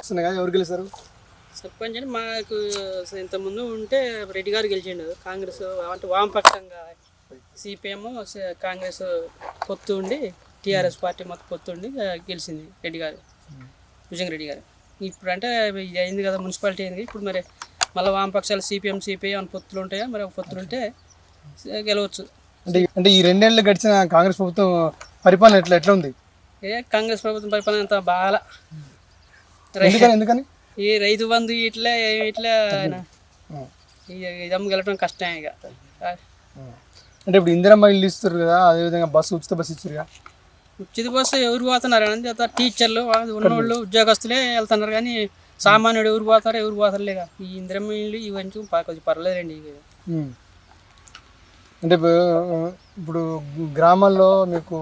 వస్తున్నాయి కదా, ఎవరు గెలుస్తారు? సర్పంచ్ అని మాకు ఇంతకుముందు ఉంటే రెడ్డి గారు గెలిచిండు. కాంగ్రెస్ అంటే వామపక్షంగా సిపిఎం కాంగ్రెస్ పొత్తు ఉండి టీఆర్ఎస్ పార్టీ మొత్తం పొత్తు ఉండి గెలిచింది రెడ్డి గారు, భుజంగ రెడ్డి గారు. ఇప్పుడు అంటే ఇది అయింది కదా, మున్సిపాలిటీ అయింది. ఇప్పుడు మరి మళ్ళీ వామపక్షాలు సిపిఎం సిపిఐ అని పొత్తులు ఉంటాయా? మరి పొత్తులు ఉంటే గెలవచ్చు. అంటే ఈ 2 ఏళ్ళు గడిచిన కాంగ్రెస్ ప్రభుత్వం పరిపాలన ఎట్లా ఉంది? కాంగ్రెస్ ప్రభుత్వం పరిపాలన అంత బాగా. ఎందుకని ఈ రైతు బంధు ఇట్లా ఆయన ఇదమ్మ గెలవడం కష్టం ఇక. అంటే ఇప్పుడు ఇందిరమ్మ ఇల్లు ఇస్తారు కదా, అదేవిధంగా ఉచిత బస్సు ఇస్తారు కదా. ఉచిత బస్సు ఎవరు పోతున్నారు అని టీచర్లు ఉన్నవాళ్ళు ఉద్యోగస్తులే వెళ్తున్నారు, కానీ సామాన్యుడు ఎవరు పోతారులేక. ఈ ఇందిరమ్మ ఇల్లు ఇవన్నీ కొంచెం పర్లేదండి. అంటే ఇప్పుడు గ్రామాల్లో మీకు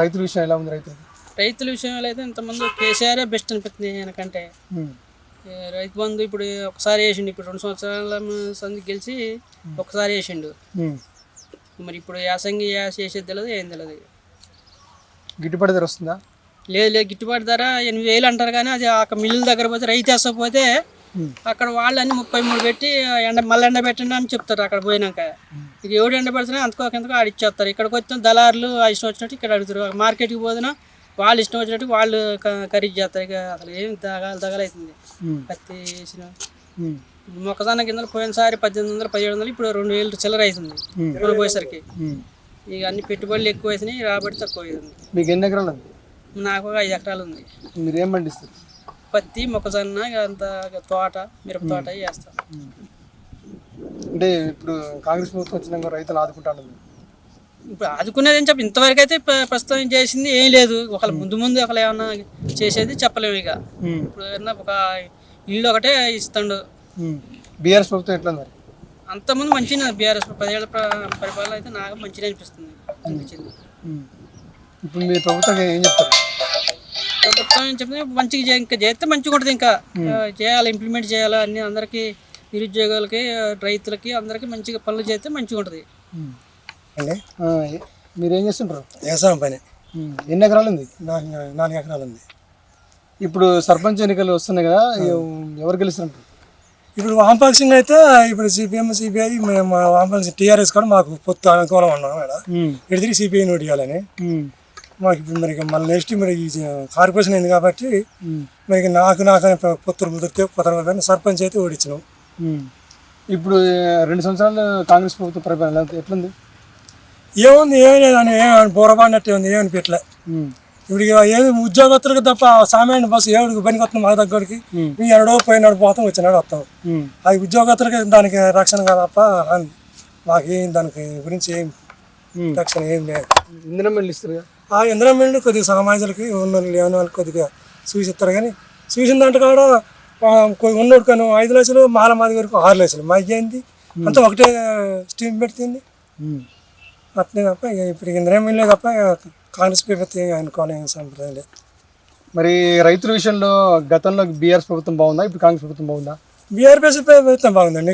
రైతుల విషయం ఎలా ఉంది? రైతుల విషయంలో అయితే ఇంతకుముందు కేసీఆరే బెస్ట్ అనిపిస్తుంది ఎందుకంటే రైతు బంధు ఇప్పుడు ఒకసారి వేసిండు. ఇప్పుడు 2 సంవత్సరాల సంది గెలిచి ఒకసారి వేసిండు. మరి ఇప్పుడు యాసంగి చేసేది తెలియదు, ఏం తెలియదు. గిట్టుబాటు ధర వస్తుందా? లేదు, గిట్టుబాటు ధర 8,000 అంటారు, కానీ అది అక్కడ మిల్లుల దగ్గర పోతే రైతు వేసకపోతే అక్కడ వాళ్ళని 33 పెట్టి మళ్ళీ ఎండ పెట్టండి అని చెప్తారు. అక్కడ పోయినాక ఇక ఎవడు ఎండ పెడుతున్నా అంతకోకెందుకు ఆడిచ్చేస్తారు. ఇక్కడికి వచ్చిన దళారులు ఇష్టం వచ్చినట్టు ఇక్కడ అడుగుతారు. మార్కెట్కి పోతున్నా వాళ్ళు ఇష్టం వచ్చినట్టు వాళ్ళు ఖరీదు చేస్తారు. ఇక అసలు ఏం తగలవుతుంది. పత్తి వేసిన మొక్కజొన్న గింజలు పోయినసారి 1,800 1,700, ఇప్పుడు 2,000 చిల్లర అవుతుంది మనం పోయేసరికి. ఇక అన్ని పెట్టుబడులు ఎక్కువ అవుతున్నాయి, రాబడి తక్కువ అవుతుంది. మీకు ఎన్ని ఎకరాలు ఉంది? నాకు 5 ఎకరాలు ఉంది. మీరు ఏం పండిస్తారు? పత్తి, మొక్కజొన్న, అంత తోట, మిరప తోట వేస్తాం. అంటే ఇప్పుడు కాంగ్రెస్ ప్రభుత్వం వచ్చినాక రైతులు ఆదుకుంటాను. ఇప్పుడు ఆదుకునేది అని చెప్పి ఇంతవరకు అయితే ప్రస్తుతం చేసింది ఏం లేదు. ఒకళ్ళు ముందు ఒకళ్ళు ఏమన్నా చేసేది చెప్పలేము. ఇక ఇప్పుడు ఏమన్నా ఒక ఇల్లు ఒకటే ఇస్తాడు. బీఆర్ఎస్ ప్రభుత్వం ఎట్లా మరి? అంతకుముందు మంచిగా బీఆర్ఎస్ 10 ఏళ్ళ పరిపాలన అయితే నాకు మంచిగా అనిపించింది. ఇప్పుడు మీ ప్రభుత్వం ఏం చెప్తారు? ప్రభుత్వం ఏం చెప్తే మంచిగా ఇంకా చేస్తే మంచిగా ఉంటుంది. ఇంకా చేయాలి, ఇంప్లిమెంట్ చేయాలి. అన్ని అందరికీ నిరుద్యోగులకి, రైతులకి అందరికీ మంచిగా పనులు చేస్తే మంచిగా ఉంటుంది. అండి మీరేం చేస్తుంటారు? వ్యవసాయం పని. ఎన్ని ఎకరాలు ఉంది? 4 ఎకరాలు ఉంది. ఇప్పుడు సర్పంచ్ ఎన్నికలు వస్తున్నాయి కదా, ఎవరు గెలుస్తుంటారు? ఇప్పుడు వామపక్షంగా అయితే ఇప్పుడు సిపిఎం సిపిఐ మేము వామపక్షం టీఆర్ఎస్ కూడా మాకు పొత్తు అనుకూలం ఉన్నాం ఇక్కడ. ఇటు తిరిగి సిపిఐ నోటు ఇవ్వాలని మాకు ఇప్పుడు మరి మళ్ళీ నెక్స్ట్ మరి కార్పొరేషన్ అయింది కాబట్టి మరి నాకు పొత్తులు కుదిరితే కుదరని సర్పంచ్ అయితే ఓడించినాం. ఇప్పుడు 2 సంవత్సరాలు కాంగ్రెస్ ప్రభుత్వ పరిపాలన ఎట్లుంది? ఏముంది, ఏమి లేదని బోరబాడినట్టే ఉంది, ఏమని పెట్టలే. ఇప్పుడు ఏమి ఉద్యోగస్తులకు తప్ప సామాన్య బస్సు ఏడుకు పనికొస్తున్నాం మా దగ్గరికి. మీ ఎన్నడో పోయినాడు పోతాం, వచ్చినాడు వస్తాం. అది ఉద్యోగస్తులకి దానికి రక్షణ తప్ప మాకేం దానికి గురించి ఏం రక్షణ ఏం లేదు. ఇంధనం బిల్లు ఇస్తారు కదా, ఆ ఇంధనం బిల్లు కొద్దిగా సామాజికులకి ఉన్న లేని వాళ్ళకి కొద్దిగా చూసిస్తారు. కానీ చూసిన దాంట్లో కూడా ఉన్నోడు కానీ 5 లక్షలు, మాది వరకు 6 లక్షలు. మాకు ఏంది అంతా ఒకటే స్టీమ్ పెడుతుంది. అట్లే తప్ప ఇప్పుడు ఇంధనం బిల్లే తప్ప కాంగ్రెస్ ప్రభుత్వం అనుకోవాలి సంప్రదాయం లేదు. మరి రైతుల విషయంలో గతంలో బీఆర్ఎస్ ప్రభుత్వం బాగుందా, ఇప్పుడు కాంగ్రెస్ ప్రభుత్వం బాగుందా? బీఆర్ఎస్ ప్రభుత్వం బాగుందండి.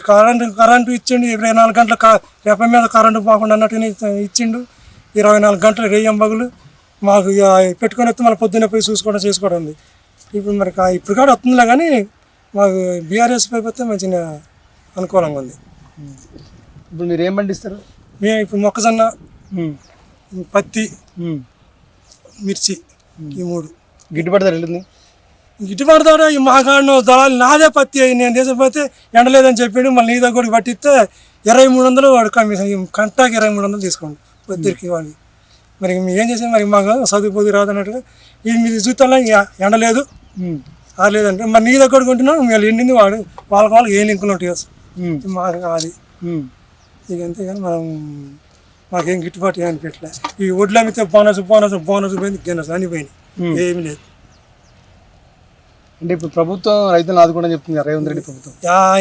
కరెంటు ఇచ్చిండు, 24 గంటల రేప మీద కరెంటు పోకుండా అన్నట్టుగా ఇచ్చిండు. 24 గంటలు రేయం బగులు మాకు పెట్టుకొని వస్తే మళ్ళీ పొద్దున్నే పోయి చేసుకోవడం ఉంది. ఇప్పుడు మరి ఇప్పుడు కూడా వస్తుందిలే, కానీ మాకు బీఆర్ఎస్ ప్రభుత్వం మంచిగా అనుకూలంగా ఉంది. ఇప్పుడు మీరు ఏం పండిస్తారు? మేము ఇప్పుడు మొక్కజొన్న, పత్తి, మిర్చి, ఈ 3. గిట్టుబాటు ధర ఉంటుంది? గిట్టుబాటు ధర మా కాడ దళాలు నాదే పత్తి నేను తీసుకుపోతే ఎండలేదని చెప్పిండు. మళ్ళీ నీ దగ్గరికి పట్టిస్తే 2,300 వాడు కమిషన్, కంటాకి 2,300 తీసుకోండి పొద్దురికి వాడికి. మరి ఏం చేసాం, మరి మాకు చదువుపోదు రాదన్నట్టుగా ఈ మీద చూస్తాను ఎండలేదు లేదంటే మరి నీ దగ్గర కొంటున్నాం. మేము ఎండింది వాడు వాళ్ళకి ఏ లింకులు ఉంటాయి మాకు అది. ఇక అంతేగాని మనం మాకేం గిట్టుబాటు ఏమని పెట్టలే. ఈ ఒడ్లు అమ్మితే బోనస్ పోయింది, గిన్నెస్ అన్ని పోయినాయి, ఏమి లేదు. అంటే ఇప్పుడు ప్రభుత్వం రైతులను ఆదుకోవడం చెప్తుంది రేవంత్ రెడ్డి ప్రభుత్వం.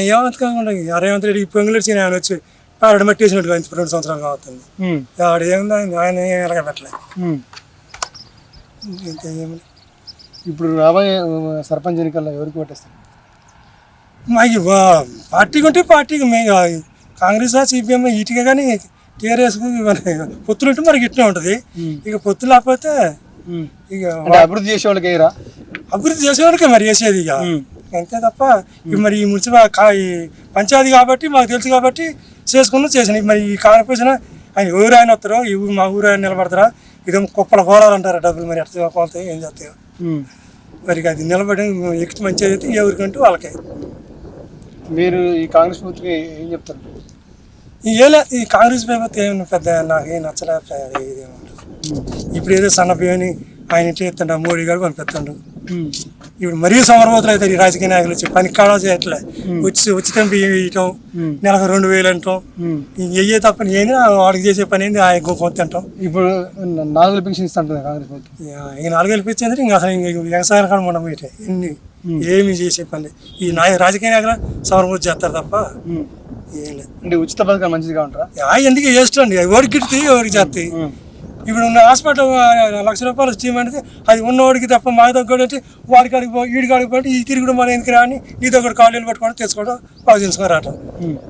ఏమంతకుండా రేవంత్ రెడ్డి పొంగులేసి ఆయన వచ్చి ఆడ మట్టేసినట్టుగా 2 సంవత్సరాలు కావస్తుంది. ఆడ ఏముంది, ఆయన ఎలాగ పెట్టలే. ఇంకేమి ఇప్పుడు రాబోయే సర్పంచ్ ఎన్నికల్లో ఎవరికి ఓటేస్తారు? మాకు పార్టీకి ఉంటే పార్టీకి మేము కాంగ్రెస్ సిపిఎం ఇటుగా, కానీ టీఆర్ఎస్కు పొత్తులు ఉంటే మనకి ఇట్లా ఉంటుంది. ఇక పొత్తు లేకపోతే ఇక అభివృద్ధి చేసే వాళ్ళకి అభివృద్ధి చేసేవాడికే మరి వేసేది ఇక అంతే తప్ప ఇవి మరి ఈ ఈ పంచాయతీ కాబట్టి మాకు తెలుసు కాబట్టి చేసుకున్నా చేసిన మరి ఈ కార్పొరేషన్ ఆయన ఊరు ఆయన వస్తారో ఈ ఊరు మా ఊరు ఆయన నిలబడతారా ఇదేమో కుప్పల కోరాలంటారా డబ్బులు మరి ఎట్లా కోలుతాయి ఏం చేస్తాయో మరి అది నిలబడి ఎక్కి మంచిగా అయితే ఎవరికంటూ వాళ్ళకే. మీరు ఈ కాంగ్రెస్ ప్రభుత్వం ఏం చెప్తారు? ఈ కాంగ్రెస్ ప్రభుత్వం ఏమన్నా పెద్ద నాకేం నచ్చలేదు. ఇప్పుడు ఏదో సన్న బియ్యని ఆయన ఇంటి ఎత్తుండ మోడీ గారు పంపిస్తుండ్రు. ఇప్పుడు మరీ సమరబోతులు అవుతారు ఈ రాజకీయ నాయకులు వచ్చి పని కాడా చేయట్లే ఉచితం బియ్యం ఇవ్వటం నెలకు 2,000 అంటాం ఇయ్యే తప్ప నేను వాడికి చేసే పని ఏంది ఆ ఎక్కువ కొంత తింటాం. ఇప్పుడు 4,000 పెన్షన్ ఇస్తుంటుంది కాంగ్రెస్ ప్రభుత్వం. ఇక 4,000 పెంచేందుకు ఇంకా అసలు ఇంక వ్యవసాయాల కాడ మనం ఇటే ఎన్ని ఏమి చేసే పని ఈ రాజకీయ నాయకులు సమరబోతు చేస్తారు తప్ప ఏం లేదు. అంటే ఉచిత పథకాలు మంచిదిగా ఉంటారా? ఎందుకు చేస్తాండి ఎవరికి గిడితే ఎవరికి చేస్తాయి. ఇప్పుడు ఉన్న హాస్పిటల్ ₹1,00,000 స్కీమ్ అంటే అది ఉన్నవాడికి తప్ప మాకు తగ్గోడు అంటే వాడికి అడిగిపోయి వీడికి అడిగిపోయి ఈ తిరుగుడు మన ఎందుకు రాని నీతో ఒకటి కాలేజీలు పట్టుకోవడం తెచ్చుకోవడం బాగు చేసుకోరాటం.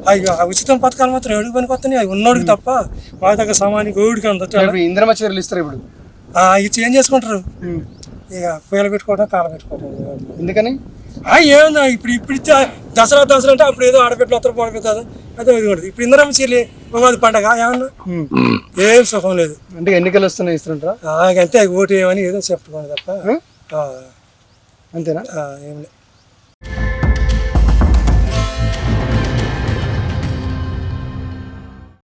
అవి ఉచితం పథకాలు మాత్రం ఎవరికి పనికి వస్తున్నాయి అవి ఉన్నోడికి తప్ప మాకు తగ్గ సమానికి ఊడికి అంత ఇందిరమ్మ చీరలు ఇస్తారు ఇప్పుడు ఇచ్చి ఏం చేసుకుంటారు ఇక పూయలు పెట్టుకోవడం కాలం పెట్టుకోవడం ఎందుకని ఏమన్నా ఇప్పుడు ఇచ్చే దసరా అంటే అప్పుడు ఏదో ఆడపెట్లు వస్తారు పోడపెడతారు అదే ఇది కూడా ఇప్పుడు ఇందిరమ్మ చీరలు ఉగాది పండగ ఏమన్నా ఏం సుఖం లేదు. అంటే ఎన్నికలు వస్తున్నాయి ఇస్తుంటారా? అంతే ఓటు ఏమని ఏదో చెప్పుకోండి తప్ప అంతేనా? ఏం లేదు.